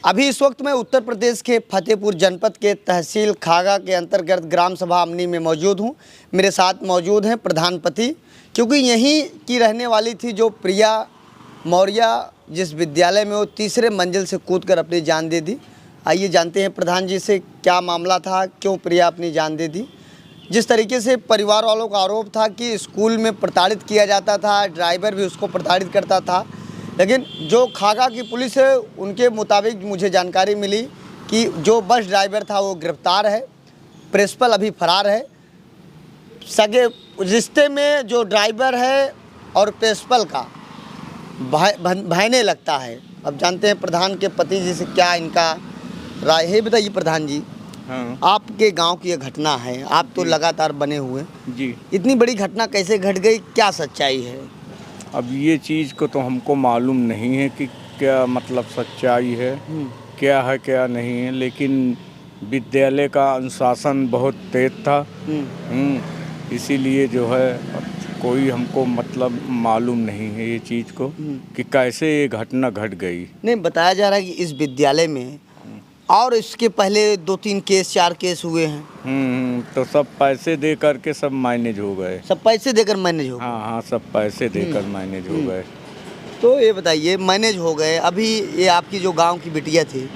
अभी इस वक्त मैं उत्तर प्रदेश के फतेहपुर जनपद के तहसील खागा के अंतर्गत ग्राम सभा अमनी में मौजूद हूं। मेरे साथ मौजूद हैं प्रधानपति, क्योंकि यहीं की रहने वाली थी जो प्रिया मौर्य, जिस विद्यालय में वो तीसरे मंजिल से कूदकर अपनी जान दे दी। आइए जानते हैं प्रधान जी से क्या मामला था, क्यों प्रिया अपनी जान दे दी। जिस तरीके से परिवार वालों का आरोप था कि स्कूल में प्रताड़ित किया जाता था, ड्राइवर भी उसको प्रताड़ित करता था, लेकिन जो खागा की पुलिस है उनके मुताबिक मुझे जानकारी मिली कि जो बस ड्राइवर था वो गिरफ्तार है, प्रिंसिपल अभी फरार है। सगे रिश्ते में जो ड्राइवर है और प्रिंसिपल का भाईने लगता है। अब जानते हैं प्रधान के पति जी से क्या इनका राय है। बताइए प्रधान जी, हाँ आपके गांव की ये घटना है, आप तो लगातार बने हुए जी। इतनी बड़ी घटना कैसे घट गई, क्या सच्चाई है? अब ये चीज़ को तो हमको मालूम नहीं है कि क्या मतलब सच्चाई है, क्या है क्या नहीं है, लेकिन विद्यालय का अनुशासन बहुत तेज था। इसीलिए जो है कोई हमको मतलब मालूम नहीं है ये चीज़ को कि कैसे ये घटना घट गई। नहीं, बताया जा रहा है कि इस विद्यालय में और इसके पहले 2-3 केस 4 केस हुए हैं। तो सब पैसे दे करके सब मैनेज हो गए। सब पैसे देकर मैनेज हो गए। हाँ, सब पैसे देकर मैनेज हो गए। तो ये बताइए, मैनेज हो गए, अभी ये आपकी जो गांव की बिटिया थी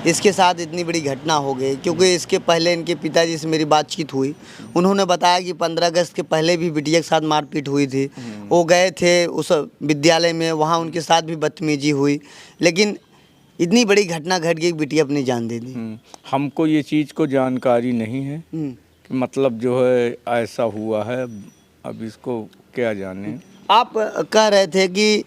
इसके साथ इतनी बड़ी घटना हो गई, क्योंकि इसके पहले इनके पिताजी से मेरी बातचीत हुई, उन्होंने बताया कि 15 अगस्त के पहले भी बिटिया के साथ मारपीट हुई थी। वो गए थे उस विद्यालय में, वहाँ उनके साथ भी बदतमीजी हुई, लेकिन इतनी बड़ी घटना घट गई, बिटिया अपनी जान दे दी। हमको ये चीज़ को जानकारी नहीं है कि मतलब जो है ऐसा हुआ है। अब इसको क्या जाने। आप कह रहे थे कि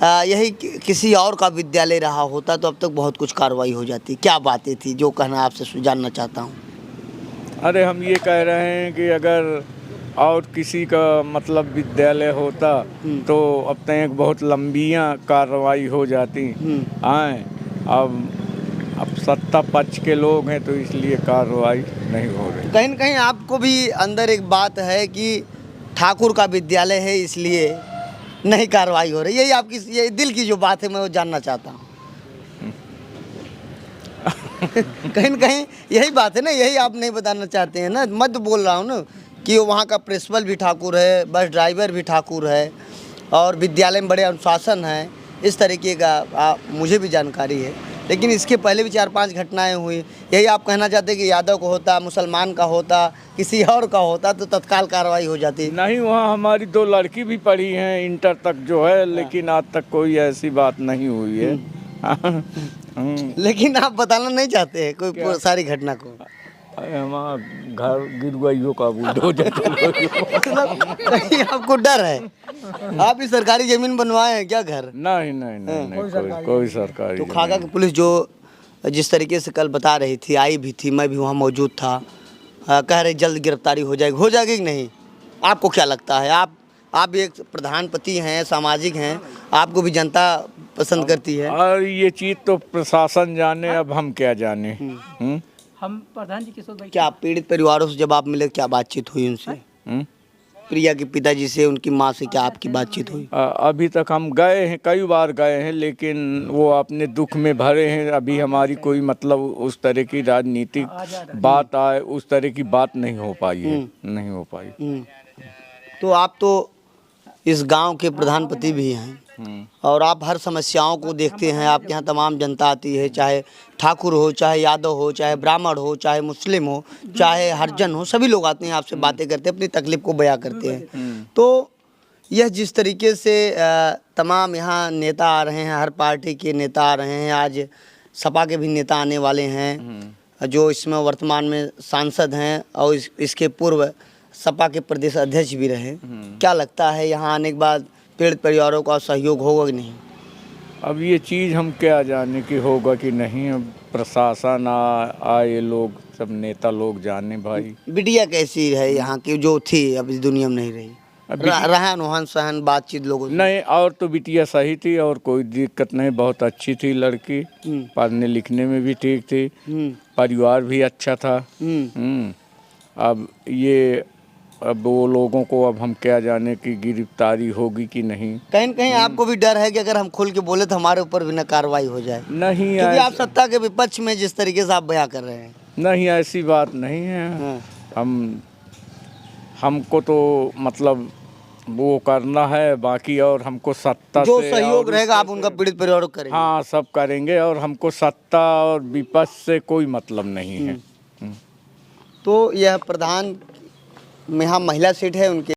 यही किसी और का विद्यालय रहा होता तो अब तक बहुत कुछ कार्रवाई हो जाती, क्या बातें थी जो कहना आपसे जानना चाहता हूँ? अरे हम ये कह रहे हैं कि अगर और किसी का मतलब विद्यालय होता तो अब तक बहुत लंबियाँ कार्रवाई हो जाती। आए अब सत्ता पक्ष के लोग हैं तो इसलिए कार्रवाई नहीं हो रही। कहीं न कहीं आपको भी अंदर एक बात है कि ठाकुर का विद्यालय है इसलिए नहीं कार्रवाई हो रही, यही आपकी ये दिल की जो बात है मैं वो जानना चाहता हूँ। कहीं न कहीं यही बात है ना, यही आप नहीं बताना चाहते हैं ना। मैं तो बोल रहा हूँ ना कि वहाँ का प्रिंसिपल भी ठाकुर है, बस ड्राइवर भी ठाकुर है और विद्यालय में बड़े अनुशासन है, इस तरीके का मुझे भी जानकारी है। लेकिन इसके पहले भी 4-5 घटनाएं हुई। यही आप कहना चाहते कि यादव का होता, मुसलमान का होता, किसी और का होता तो तत्काल कार्रवाई हो जाती? नहीं, वहाँ हमारी 2 लड़की भी पढ़ी हैं इंटर तक जो है, लेकिन आज तक कोई ऐसी बात नहीं हुई है। लेकिन आप बताना नहीं चाहते हैं कोई सारी घटना को? हमारा घर गिर गई का मतलब कहीं आपको डर है? आप भी सरकारी जमीन बनवाए हैं क्या घर? नहीं, कोई सरकारी। तो खागा की पुलिस जो जिस तरीके से कल बता रही थी, आई भी थी, मैं भी वहाँ मौजूद था, कह रहे जल्द गिरफ्तारी हो जाएगी कि नहीं? आपको क्या लगता है? आप भी एक प्रधानपति हैं, सामाजिक हैं, आपको भी जनता पसंद करती है। और ये चीज़ तो प्रशासन जाने, अब हम क्या जाने। हम प्रधान जी किशोर भाई, क्या पीड़ित परिवारों से जब आप मिले, क्या बातचीत हुई उनसे? प्रिया के पिताजी से, उनकी माँ से क्या आपकी बातचीत हुई? अभी तक हम गए हैं, कई बार गए हैं, लेकिन वो अपने दुख में भरे हैं। अभी हमारी कोई मतलब उस तरह की राजनीतिक बात आए, उस तरह की बात नहीं हो पाई है, नहीं हो पाई। तो आप तो इस गांव के प्रधानपति भी हैं और आप हर समस्याओं को देखते हैं। आपके यहाँ तमाम जनता आती है, चाहे ठाकुर हो, चाहे यादव हो, चाहे ब्राह्मण हो, चाहे मुस्लिम हो, चाहे हरिजन हो, सभी लोग आते हैं, आपसे बातें करते हैं, अपनी तकलीफ को बयां करते हैं। तो यह जिस तरीके से तमाम यहाँ नेता आ रहे हैं, हर पार्टी के नेता आ रहे हैं, आज सपा के भी नेता आने वाले हैं जो इसमें वर्तमान में सांसद हैं और इसके पूर्व सपा के प्रदेश अध्यक्ष भी रहे। क्या लगता है यहाँ आने के बाद पीड़ित परिवारों का सहयोग होगा कि नहीं? अब ये चीज़ हम क्या जाने कि होगा कि नहीं। अब प्रशासन आए, लोग सब नेता लोग जाने। भाई बिटिया कैसी है यहाँ की जो थी, अब इस दुनिया में नहीं रही? रहन वहन सहन बातचीत लोगों नहीं, और तो बिटिया सही थी और कोई दिक्कत नहीं, बहुत अच्छी थी लड़की, पढ़ने लिखने में भी ठीक थी, परिवार भी अच्छा था। अब ये अब वो लोगों को अब हम क्या जाने कि गिरफ्तारी होगी कि नहीं। कहीं न कहीं आपको भी डर है कि अगर हम खुल के बोले तो हमारे ऊपर भी न कार्रवाई हो जाए, नहीं क्योंकि आप ऐसा, सत्ता के विपक्ष में जिस तरीके से आप बयां कर रहे हैं। नहीं ऐसी बात नहीं है। हाँ। हमको तो मतलब वो करना है, बाकी और हमको सत्ता जो से सहयोग और रहेगा आप उनका पीड़ित परिवारों को करेंगे। हाँ सब करेंगे, और हमको सत्ता और विपक्ष से कोई मतलब नहीं है। तो यह प्रधान में यहाँ महिला सीट है उनके